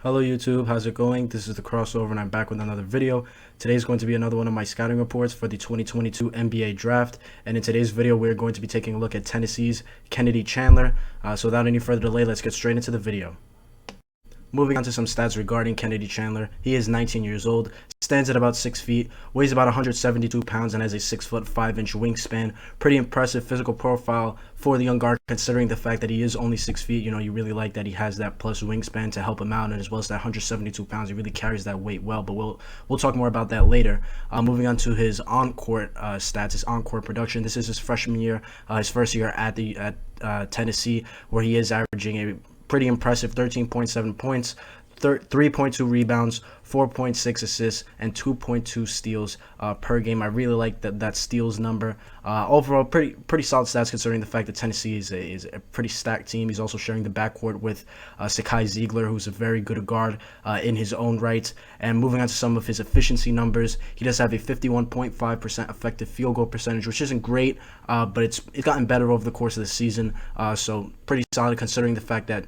Hello YouTube, how's it going? This is the crossover and I'm back with another video. Today is going to be another one of my scouting reports for the 2022 NBA draft, and in today's video we're going to be taking a look at Tennessee's Kennedy Chandler. So without any further delay, let's get straight into the video. Moving on to some stats regarding Kennedy Chandler. He is 19 years old, stands at about 6 feet, weighs about 172 pounds, and has a 6'5" wingspan. Pretty impressive physical profile for the young guard, considering the fact that he is only 6 feet. You know, you really like that he has that plus wingspan to help him out, and as well as that 172 pounds, he really carries that weight well. But we'll talk more about that later. Moving on to his on-court stats, his on-court production. This is his freshman year, his first year at Tennessee, where he is averaging a pretty impressive 13.7 points, 3.2 rebounds, 4.6 assists, and 2.2 steals per game. I really like that steals number. Overall, pretty solid stats considering the fact that Tennessee is a pretty stacked team. He's also sharing the backcourt with Sakai Ziegler, who's a very good guard in his own right. And moving on to some of his efficiency numbers, he does have a 51.5% effective field goal percentage, which isn't great, but it's gotten better over the course of the season. So pretty solid considering the fact that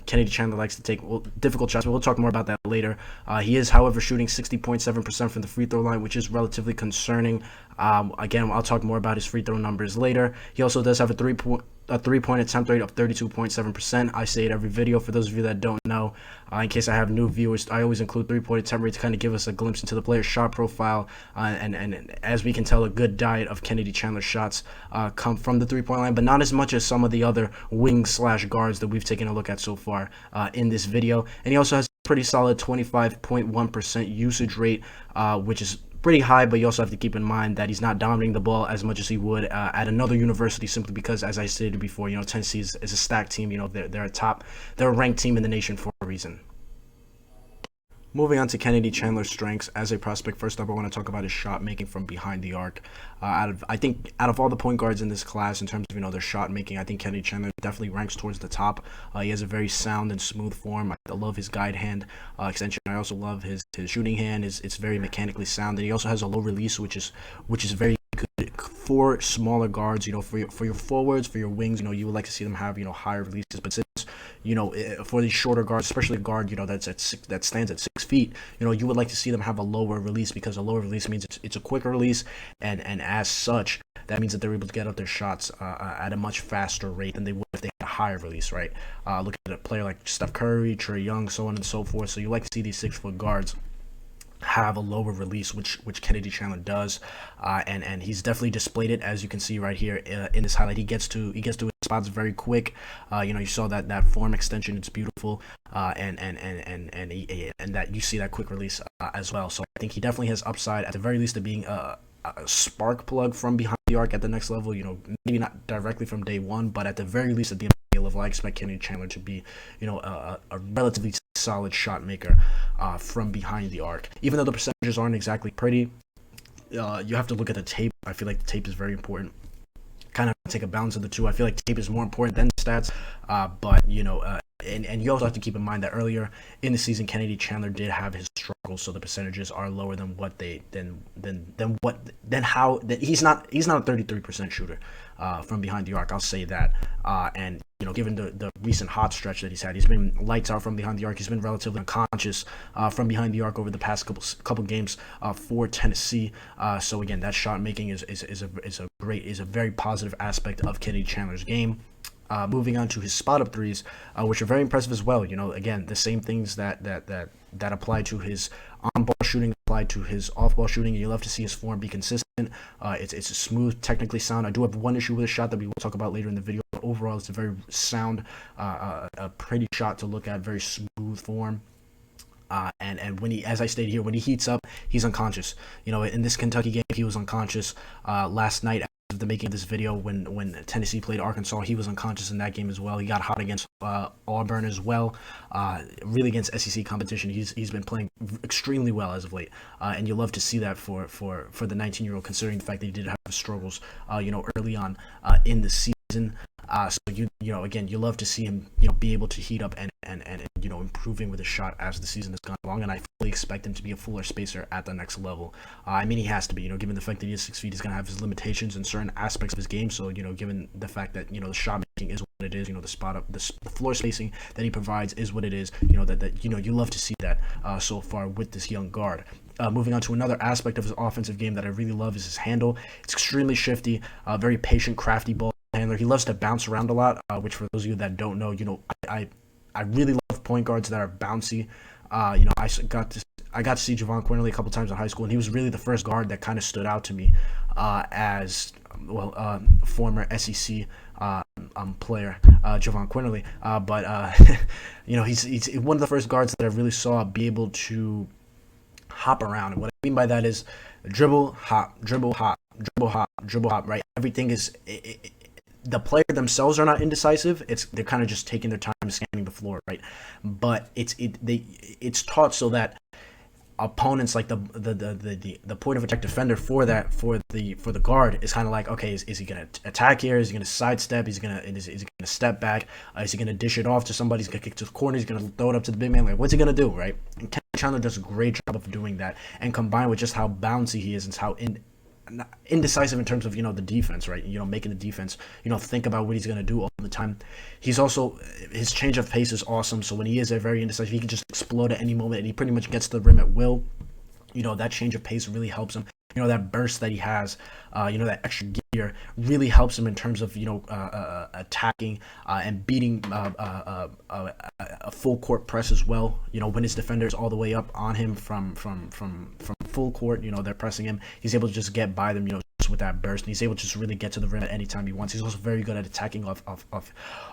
Kennedy Chandler likes to take difficult shots. But we'll talk more about that later. He is, however, shooting 60.7% from the free throw line, which is relatively concerning. Again, I'll talk more about his free throw numbers later. He also does have a three-point attempt rate of 32.7%. I say it every video. For those of you that don't know, in case I have new viewers, I always include three-point attempt rate to kind of give us a glimpse into the player's shot profile. And as we can tell, a good diet of Kennedy Chandler shots come from the three-point line, but not as much as some of the other wings/guards that we've taken a look at so far in this video. And he also has a pretty solid 25.1% usage rate, which is pretty high, but you also have to keep in mind that he's not dominating the ball as much as he would at another university, simply because, as I stated before, you know, Tennessee is a stacked team. You know, they're a ranked team in the nation for a reason. Moving on to Kennedy Chandler's strengths as a prospect, first up, I want to talk about his shot making from behind the arc. I think out of all the point guards in this class, in terms of, you know, their shot making, I think Kennedy Chandler definitely ranks towards the top. He has a very sound and smooth form. I love his guide hand extension. I also love his shooting hand. It's very mechanically sound, and he also has a low release, which is very good for smaller guards. You know, for your forwards, for your wings, you know, you would like to see them have, you know, higher releases, but since, you know, for these shorter guards, especially a guard, you know, that stands at 6 feet, you know, you would like to see them have a lower release, because a lower release means it's a quicker release, and as such, that means that they're able to get up their shots at a much faster rate than they would if they had a higher release, right? Look at a player like Steph Curry, Trae Young, so on and so forth. So you like to see these 6-foot guards have a lower release, which Kennedy Chandler does, and he's definitely displayed it, as you can see right here in this highlight. He gets to his spots very quick. You know, you saw that form extension; it's beautiful, and that you see that quick release as well. So I think he definitely has upside, at the very least, of being a spark plug from behind the arc at the next level. You know, maybe not directly from day one, but at the very least at the NBA level, I expect Kennedy Chandler to be, you know, a relatively solid shot maker from behind the arc. Even though the percentages aren't exactly pretty, you have to look at the tape. I feel like the tape is very important. Kind of take a balance of the two. I feel like tape is more important than stats, but you know, and you also have to keep in mind that earlier in the season, Kennedy Chandler did have his struggles, so the percentages are lower than what they he's not a 33% shooter from behind the arc. I'll say that, and you know, given the recent hot stretch that he's been lights out from behind the arc. He's been relatively unconscious from behind the arc over the past couple games for Tennessee. So again, that shot making is a very positive aspect of Kennedy Chandler's game. Moving on to his spot up threes, which are very impressive as well. You know, again, the same things that apply to his on-ball shooting apply to his off-ball shooting. You love to see his form be consistent. It's smooth, technically sound. I do have one issue with his shot that we will talk about later in the video. But overall, it's a very sound, a pretty shot to look at. Very smooth form. And when he, as I stated here, when he heats up, he's unconscious. You know, in this Kentucky game, he was unconscious last night. Of the making of this video, when Tennessee played Arkansas, he was unconscious in that game as well. He got hot against Auburn as well. Really against SEC competition, he's been playing extremely well as of late, and you love to see that for the 19-year-old, considering the fact that he did have struggles, you know, early on in the season. So again, you love to see him be able to heat up and improving with his shot as the season has gone along, and I fully expect him to be a fuller spacer at the next level. I mean, he has to be, given the fact that he is 6 feet, he's going to have his limitations in certain aspects of his game. So given the fact that the shot making is what it is, the spot up, the floor spacing that he provides is what it is. You love to see that so far with this young guard. Moving on to another aspect of his offensive game that I really love is his handle. It's extremely shifty, very patient, crafty ball handler. He loves to bounce around a lot, which for those of you that don't know, I really love point guards that are bouncy. I got to see Javon Quinterly a couple times in high school, and he was really the first guard that kind of stood out to me as former SEC player Javon Quinterly. But he's one of the first guards that I really saw be able to hop around. And what I mean by that is dribble, hop, dribble, hop, dribble, hop, dribble, hop, right? Everything is the player themselves are not indecisive. They're kind of just taking their time scanning the floor, right? But it's taught so that opponents, like the point of attack defender for the guard, is kind of like, okay, is he gonna attack here? Is he gonna sidestep? Is he gonna step back? Is he gonna dish it off to somebody? He's gonna kick to the corner. He's gonna throw it up to the big man. Like, what's he gonna do, right? And Chandler does a great job of doing that, and combined with just how bouncy he is and how indecisive in terms of the defense, right? Making the defense think about what he's going to do all the time. He's also, his change of pace is awesome, so when he is very indecisive, he can just explode at any moment, and he pretty much gets to the rim at will. That change of pace really helps him. That burst that he has, that extra gear really helps him in terms of attacking and beating a full court press as well. When his defender is all the way up on him from full court, they're pressing him. He's able to just get by them, just with that burst, and he's able to just really get to the rim at any time he wants. He's also very good at attacking off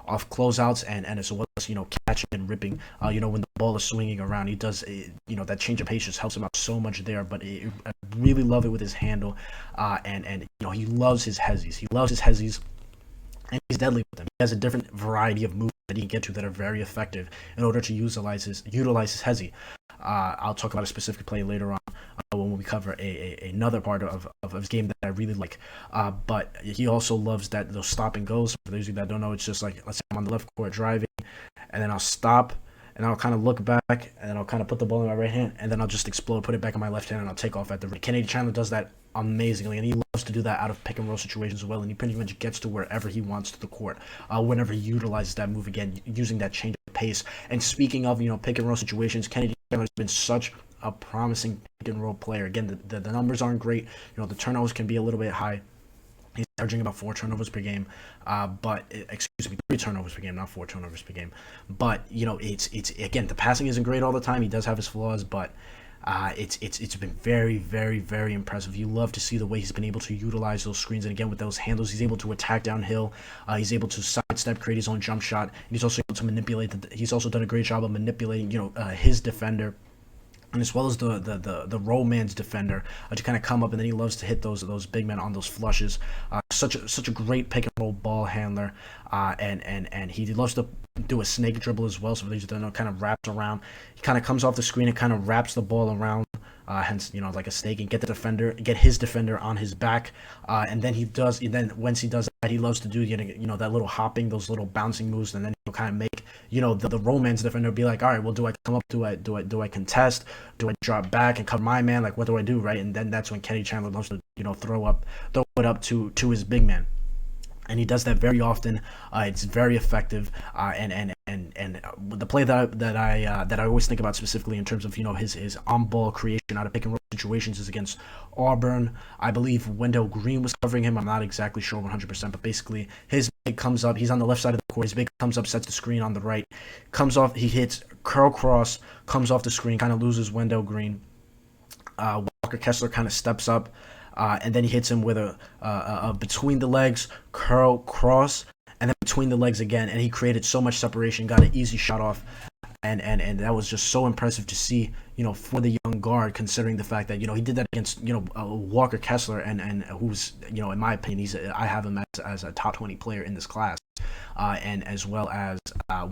closeouts and as well as catching and ripping. When the ball is swinging around, he does that change of pace just helps him out so much there. But I really love it with his handle, and he loves his hezzies. He loves his hezzies, and he's deadly with them. He has a different variety of moves that he can get to that are very effective in order to utilize his hezzy. I'll talk about a specific play later on when we cover another part of his game that I really like. But he also loves those stop and goes. For those of you that don't know, it's just like, let's say I'm on the left court driving, and then I'll stop, and I'll kind of look back, and then I'll kind of put the ball in my right hand, and then I'll just explode, put it back in my left hand, and I'll take off at the rim. Kennedy Chandler does that amazingly, and he loves to do that out of pick and roll situations as well, and he pretty much gets to wherever he wants to the court whenever he utilizes that move, again, using that change of pace. And speaking of pick and roll situations, Kennedy Chandler has been such a promising pick and roll player. Again, the numbers aren't great. The turnovers can be a little bit high. He's averaging about 4 turnovers per game, but 3 turnovers per game, not 4 turnovers per game. But it's again, the passing isn't great all the time. He does have his flaws, but it's been very, very, very impressive. You love to see the way he's been able to utilize those screens, and again with those handles, he's able to attack downhill. He's able to sidestep, create his own jump shot, and he's also able to manipulate. He's also done a great job of manipulating, his defender, and as well as the roll man's defender to kind of come up, and then he loves to hit those big men on those flushes. Such a great pick and roll ball handler, and he loves to do a snake dribble as well. So these kind of wraps around. He kind of comes off the screen and kind of wraps the ball around, hence like a snake, and get his defender on his back, and then once he does that, he loves to do that little hopping, those little bouncing moves, and then he'll kind of make the romance defender be like, all right, well, do I come up, do I contest, do I drop back and cover my man, like what do I do, right? And then that's when Kenny Chandler loves to throw it up to his big man. And he does that very often. It's very effective, and the play that I always think about specifically in terms of his on ball creation out of pick and roll situations is against Auburn. I believe Wendell Green was covering him. I'm not exactly sure 100%, but basically his big comes up. He's on the left side of the court. His big comes up, sets the screen on the right, comes off. He hits curl cross, comes off the screen, kind of loses Wendell Green. Walker Kessler kind of steps up. And then he hits him with a between the legs curl cross, and then between the legs again, and he created so much separation, got an easy shot off, and that was just so impressive to see, for the young guard, considering the fact that he did that against Walker Kessler, and who's in my opinion, I have him as a top 20 player in this class. And as well as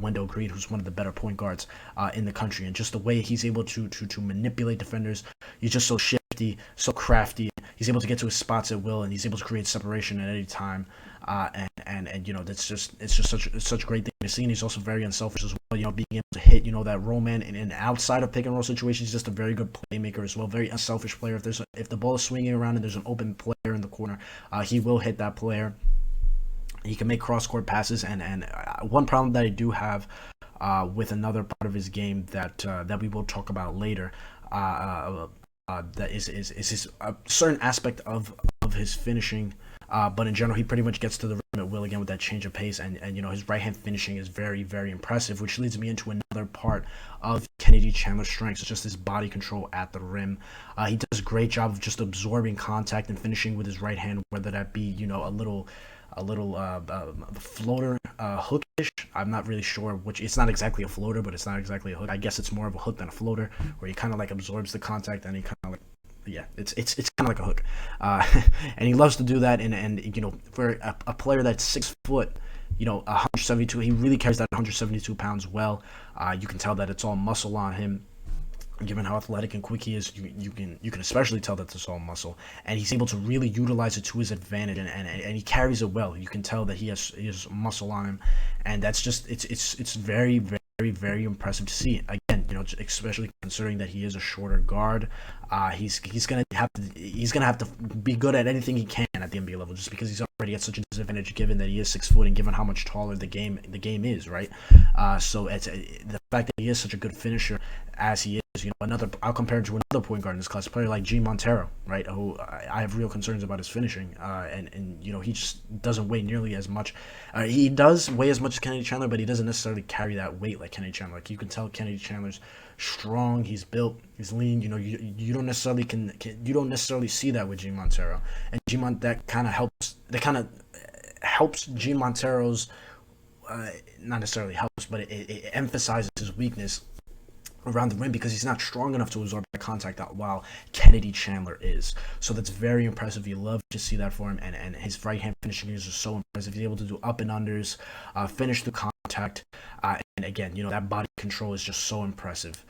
Wendell Green, who's one of the better point guards in the country, and just the way he's able to manipulate defenders. He's just so shifty, so crafty. He's able to get to his spots at will, and he's able to create separation at any time. And it's just such a great thing to see. And he's also very unselfish as well. Being able to hit that roll man and outside of pick and roll situations, he's just a very good playmaker as well. Very unselfish player. If the ball is swinging around and there's an open player in the corner, he will hit that player. He can make cross court passes. And one problem that I do have with another part of his game that we will talk about later. That is his a certain aspect of his finishing, but in general he pretty much gets to the rim at will again with that change of pace, and his right hand finishing is very, very impressive, which leads me into another part of Kennedy Chandler's strengths. It's just his body control at the rim. He does a great job of just absorbing contact and finishing with his right hand, whether that be a little floater hookish. I'm not really sure which. It's not exactly a floater, but it's not exactly a hook. I guess it's more of a hook than a floater, where he kind of like absorbs the contact and he kind of like, yeah, it's kind of like a hook. And he loves to do that. And for a player that's 6 foot, 172, he really carries that 172 pounds well. You can tell that it's all muscle on him. Given how athletic and quick he is, you can especially tell that it's all muscle, and he's able to really utilize it to his advantage, and he carries it well. You can tell that he has muscle on him, and that's just it's very, very, very impressive to see. Again, especially considering that he is a shorter guard, he's gonna have to be good at anything he can at the NBA level, just because he's already at such a disadvantage given that he is 6 foot and given how much taller the game is, right? So it's the fact that he is such a good finisher as he is. I'll compare him to another point guard in this class, a player like G. Montero, right? Who I have real concerns about his finishing, and he just doesn't weigh nearly as much. He does weigh as much as Kennedy Chandler, but he doesn't necessarily carry that weight like Kennedy Chandler. Like, you can tell Kennedy Chandler's strong, he's built, he's lean. You don't necessarily see that with G. Montero, and that kind of helps G. Montero's. Not necessarily helps, but it emphasizes his weakness around the rim, because he's not strong enough to absorb that contact out while Kennedy Chandler is. So that's very impressive. You love to see that for him, and his right hand finishing is just so impressive. He's able to do up and unders, finish through contact, and again, that body control is just so impressive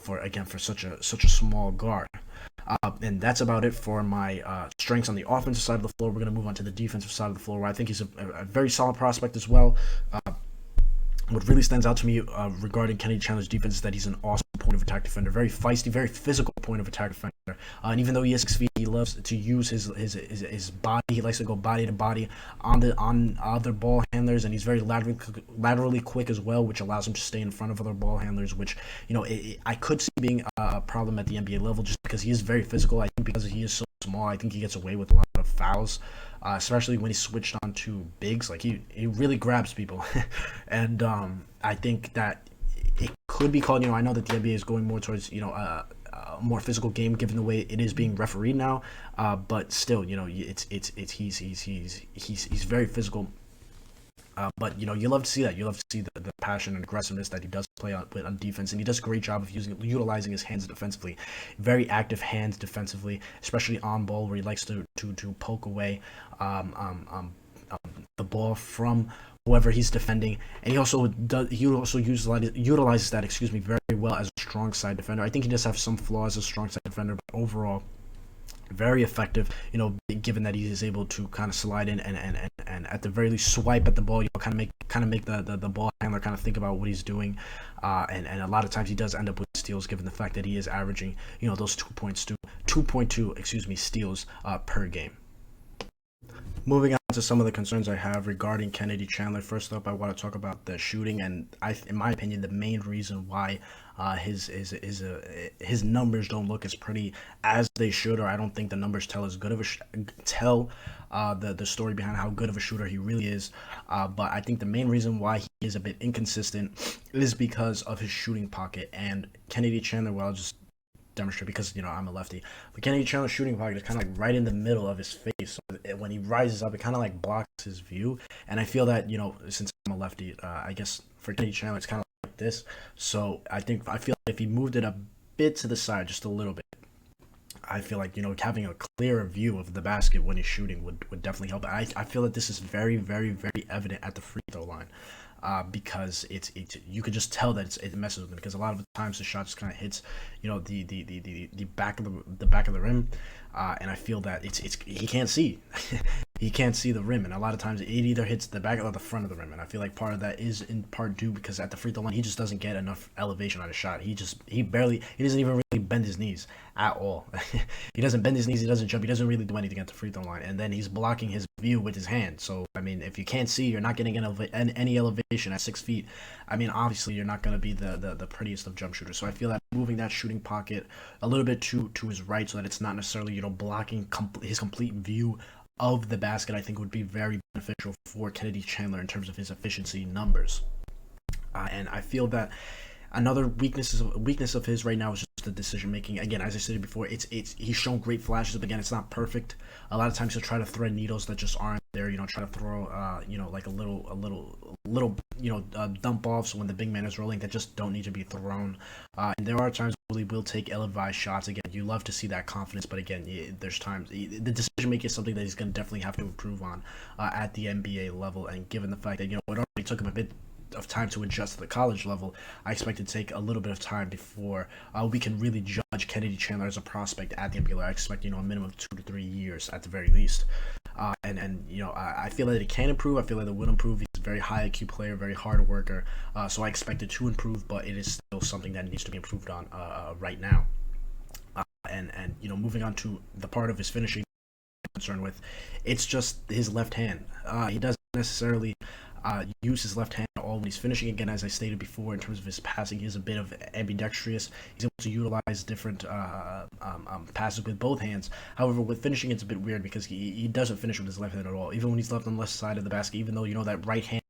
for such a small guard. And that's about it for my strengths on the offensive side of the floor. We're going to move on to the defensive side of the floor, where I think he's a very solid prospect as well. What really stands out to me regarding Kennedy Chandler's defense is that he's an awesome point of attack defender, very feisty, very physical point of attack defender. And even though he is 6 feet, he loves to use his body. He likes to go body to body on other ball handlers, and he's very laterally quick as well, which allows him to stay in front of other ball handlers, which I could see being a problem at the NBA level, just because he is very physical. I think because he is so small, I think he gets away with a lot of fouls. Especially when he switched on to bigs. Like, he really grabs people. And I think that it could be called, I know that the NBA is going more towards, a more physical game given the way it is being refereed now. But still, he's very physical. But you love to see that. You love to see the passion and aggressiveness that he does play on defense, and he does a great job of utilizing his hands defensively. Very active hands defensively, especially on ball, where he likes to poke away the ball from whoever he's defending, and he also utilizes that very well as a strong side defender. I think he does have some flaws as a strong side defender, but overall, very effective, given that he is able to kind of slide in and at the very least swipe at the ball, kind of make the ball handler kind of think about what he's doing, and a lot of times he does end up with steals, given the fact that he is averaging those 2.2 steals per game. Moving on to some of the concerns I have regarding Kennedy Chandler. First up, I want to talk about the shooting, and in my opinion, the main reason why his numbers don't look as pretty as they should, or I don't think the numbers tell as good of the story behind how good of a shooter he really is. But I think the main reason why he is a bit inconsistent is because of his shooting pocket. And Kennedy Chandler, well, I'll just demonstrate, because I'm a lefty, but Kennedy Chandler's shooting pocket is kind of like right in the middle of his face, so when he rises up, it kind of like blocks his view. And I feel that since I'm a lefty, I guess for Kennedy Chandler it's kind of like this. So I feel like if he moved it a bit to the side, just a little bit, I feel like having a clearer view of the basket when he's shooting would definitely help. I feel that this is very, very, very evident at the free throw line. because you could just tell that it messes with him, because a lot of the times the shot just kind of hits, the back of the rim, and I feel that it's he can't see. He can't see the rim, and a lot of times it either hits the back or the front of the rim, and I feel like part of that is in part due because at the free throw line he just doesn't get enough elevation on his shot. He doesn't even really bend his knees at all. He doesn't bend his knees, he doesn't jump, he doesn't really do anything at the free throw line, and then he's blocking his view with his hand. So I mean, if you can't see, you're not getting any elevation at 6 feet. I mean, obviously you're not going to be the prettiest of jump shooters. So I feel that moving that shooting pocket a little bit to his right, so that it's not necessarily blocking his complete view of the basket, I think would be very beneficial for Kennedy Chandler in terms of his efficiency numbers. And I feel that another weakness of his right now is just the decision making. Again, as I said before, it's he's shown great flashes, but again, it's not perfect. A lot of times he'll try to thread needles that just aren't there. Try to throw like a little dump offs when the big man is rolling that just don't need to be thrown. And there are times where he will take ill-advised shots. Again, you love to see that confidence, but again, there's times the decision making is something that he's going to definitely have to improve on at the NBA level. And given the fact that it already took him a bit of time to adjust to the college level, I expect it to take a little bit of time before we can really judge Kennedy Chandler as a prospect at the NBA level. I expect a minimum of 2 to 3 years at the very least. I feel that it can improve. I feel that it will improve. He's a very high IQ player, very hard worker. So I expect it to improve, but it is still something that needs to be improved on right now. Moving on to the part of his finishing I'm concerned with, it's just his left hand. He doesn't necessarily use his left hand all when he's finishing. Again, as I stated before, in terms of his passing, he's a bit of ambidextrous. He's able to utilize different passes with both hands. However, with finishing, it's a bit weird because he doesn't finish with his left hand at all. Even when he's left on the left side of the basket, even though that right hand,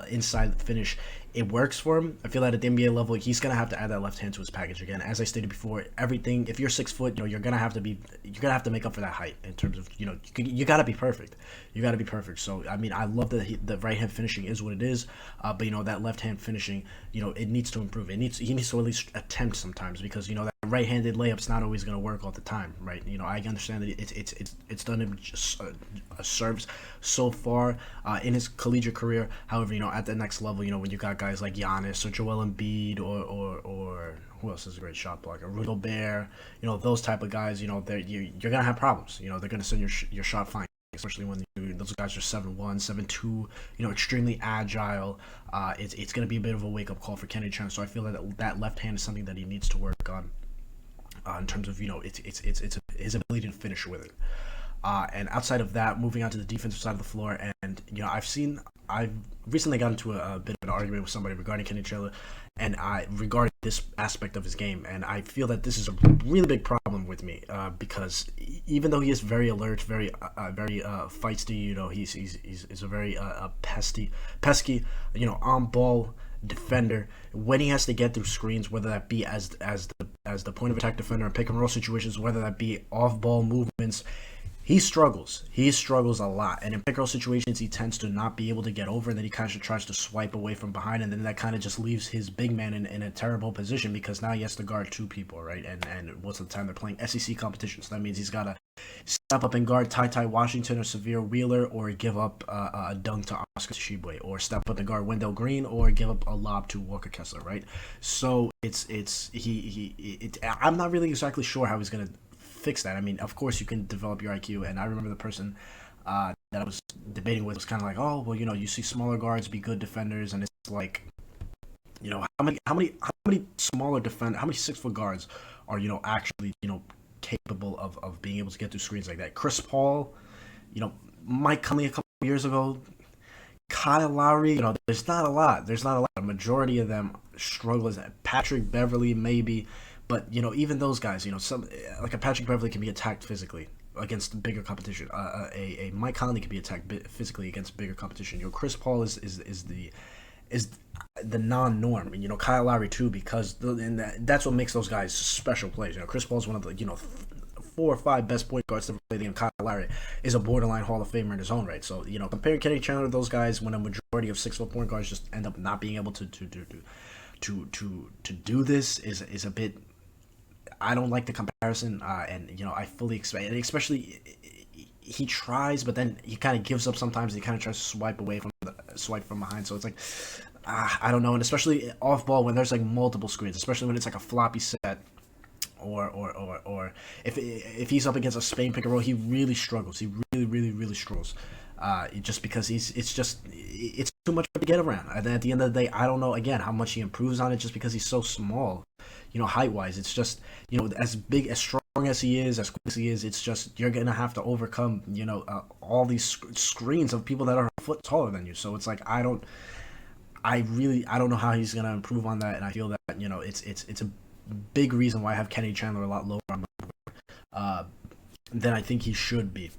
inside the finish, it works for him. I feel that at the NBA level, he's gonna have to add that left hand to his package. Again, as I stated before, everything. If you're 6 foot, you're gonna have to make up for that height in terms of you gotta be perfect. You gotta be perfect. So I mean, I love that the right hand finishing is what it is, but that left hand finishing, it needs to improve. He needs to at least attempt sometimes, because that right-handed layup's not always gonna work all the time, right? I understand that it's done him a service so far in his collegiate career. However, at the next level, when you got guys like Giannis or Joel Embiid or who else is a great shot blocker, Rudy Gobert, those type of guys, you're gonna have problems. They're gonna send your shot fine, especially when those guys are 7'1", 7'2", extremely agile. It's going to be a bit of a wake-up call for Kennedy Chandler. So I feel that left hand is something that he needs to work on in terms of it's his ability to finish with it. And outside of that, moving on to the defensive side of the floor, and I've recently got into a bit of an argument with somebody regarding Kennedy Chandler, and regarding this aspect of his game, and I feel that this is a really big problem with me because even though he is very alert, very feisty, he's a very pesky, on ball defender. When he has to get through screens, whether that be as the point of attack defender in pick and roll situations, whether that be off ball movements, he struggles. He struggles a lot. And in pick and roll situations, he tends to not be able to get over, and then he kind of tries to swipe away from behind, and then that kind of just leaves his big man in a terrible position, because now he has to guard two people, right? And most of the time they're playing SEC competition, so that means he's got to step up and guard Ty Washington or Severe Wheeler, or give up a dunk to Oscar Tshiebwe, or step up and guard Wendell Green, or give up a lob to Walker Kessler, right? So I'm not really exactly sure how he's going to fix that. I mean, of course you can develop your IQ, and I remember the person that I was debating with was kind of like, oh, well, you see smaller guards be good defenders, and it's like, how many smaller how many 6 foot guards are actually capable of being able to get through screens like that? Chris Paul, Mike Conley a couple of years ago, Kyle Lowry, there's not a lot. A majority of them struggle. Patrick Beverly maybe. But, even those guys, some like a Patrick Beverly can be attacked physically against bigger competition. A Mike Conley can be attacked physically against bigger competition. Chris Paul is the non-norm, and Kyle Lowry too, because that's what makes those guys special players. Chris Paul is one of the 4 or 5 best point guards to ever play the game. Kyle Lowry is a borderline Hall of Famer in his own right. So comparing Kennedy Chandler to those guys, when a majority of 6 foot point guards just end up not being able to do this is a bit. I don't like the comparison, and I fully expect, and especially he tries, but then he kind of gives up sometimes. He kind of tries to swipe away from swipe from behind. So it's like, I don't know, and especially off ball when there's like multiple screens, especially when it's like a floppy set. Or if he's up against a Spain pick and roll, he really struggles. He really struggles. Just because it's too much to get around. And at the end of the day, I don't know again how much he improves on it, just because he's so small. Height wise, it's just as big, as strong as he is, as quick as he is, it's just you're gonna have to overcome all these screens of people that are a foot taller than you. So it's like I don't know how he's gonna improve on that, and I feel that it's a big reason why I have Kennedy Chandler a lot lower on my board than I think he should be,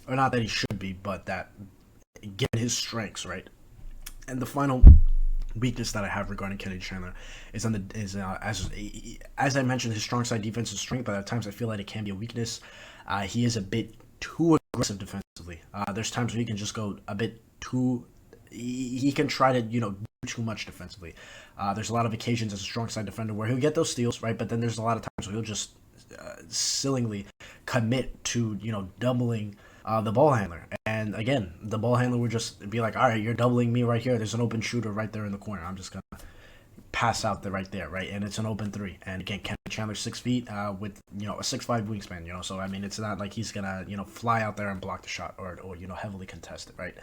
or not that he should be, but that given his strengths, right? And the final weakness that I have regarding Kennedy Chandler is as I mentioned, his strong side defense is strength, but at times I feel like it can be a weakness. He is a bit too aggressive defensively. There's times where he can just go a bit too. He can try to do too much defensively. There's a lot of occasions as a strong side defender where he'll get those steals, right? But then there's a lot of times where he'll just sillingly commit to doubling the ball handler. And again, the ball handler would just be like, all right, you're doubling me right here. There's an open shooter right there in the corner. I'm just going to pass out there right there, right? And it's an open three. And again, Kennedy Chandler 6 feet with, a 6'5" wingspan, so I mean, it's not like he's going to, fly out there and block the shot or heavily contest it, right?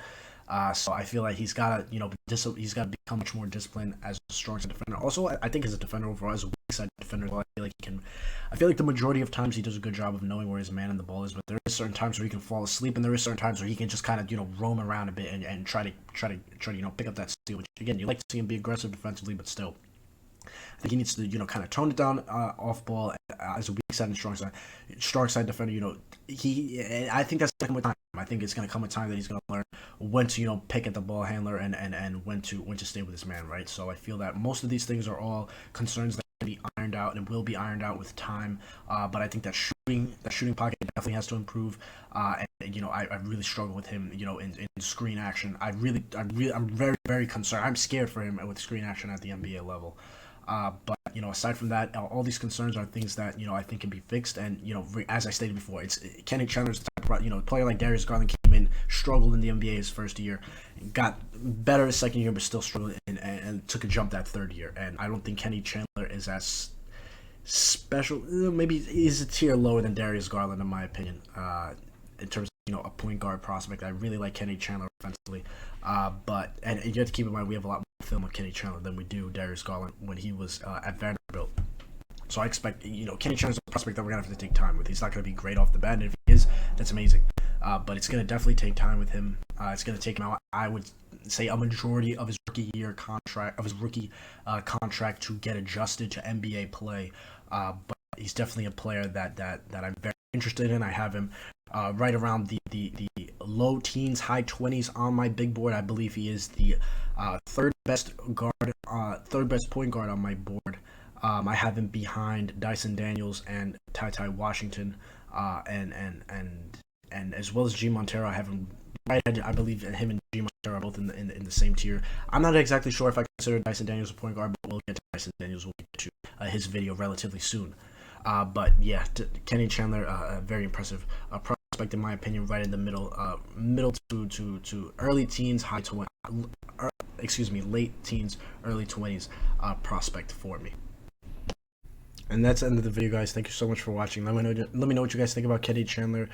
So I feel like he's got to, he's got to become much more disciplined as a strong side defender. Also, I think as a defender overall, as a weak side defender, well, I feel like the majority of times he does a good job of knowing where his man and the ball is. But there is certain times where he can fall asleep, and there is certain times where he can just kind of roam around a bit and try to pick up that steal. Which again, you like to see him be aggressive defensively, but still, I think he needs to kind of tone it down off ball as a weak side and strong side defender. I think that's going to come with time. I think it's going to come with time that he's going to learn when to pick at the ball handler and when to stay with his man, right? So I feel that most of these things are all concerns that can be ironed out and will be ironed out with time. But I think that shooting pocket definitely has to improve. And I really struggle with him, in screen action. I'm very concerned. I'm scared for him with screen action at the NBA level. But aside from that, all these concerns are things that I think can be fixed. And as I stated before, it's Kenny Chandler's the type of player like Darius Garland came in, struggled in the NBA his first year, got better his second year, but still struggled and took a jump that third year. And I don't think Kenny Chandler is as special. Maybe he's a tier lower than Darius Garland in my opinion. In terms of a point guard prospect, I really like Kenny Chandler offensively. But you have to keep in mind we have a lot more film of Kenny Chandler than we do Darius Garland when he was at Vanderbilt. So I expect Kenny Chandler's a prospect that we're gonna have to take time with. He's not gonna be great off the bat, and if he is, that's amazing. But it's gonna definitely take time with him. It's gonna take him out. I would say a majority of his rookie contract to get adjusted to NBA play. But he's definitely a player that I'm very interested in. I have him right around the low teens, high 20s on my big board. I believe he is the third best point guard on my board. I have him behind Dyson Daniels and Ty Washington, and as well as G Montero. I have him right. I believe him and G Montero are both in the same tier. I'm not exactly sure if I consider Dyson Daniels a point guard, but we'll get to Dyson Daniels. We'll get to his video relatively soon. But yeah, Kenny Chandler, very impressive prospect in my opinion, right in the middle to early teens, late teens, early 20s prospect for me. And that's the end of the video, guys. Thank you so much for watching. Let me know what you guys think about Kenny Chandler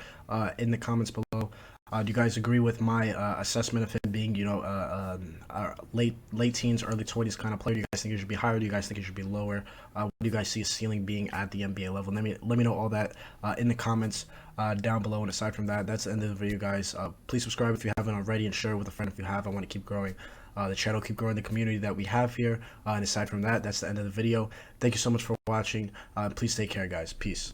in the comments below. Do you guys agree with my assessment of him being, late teens, early 20s kind of player? Do you guys think he should be higher? Do you guys think he should be lower? What do you guys see his ceiling being at the NBA level? Let me know all that in the comments down below. And aside from that, that's the end of the video, guys. Please subscribe if you haven't already, and share it with a friend if you have. I want to keep growing the channel, keep growing the community that we have here. And aside from that, that's the end of the video. Thank you so much for watching. Please take care, guys. Peace.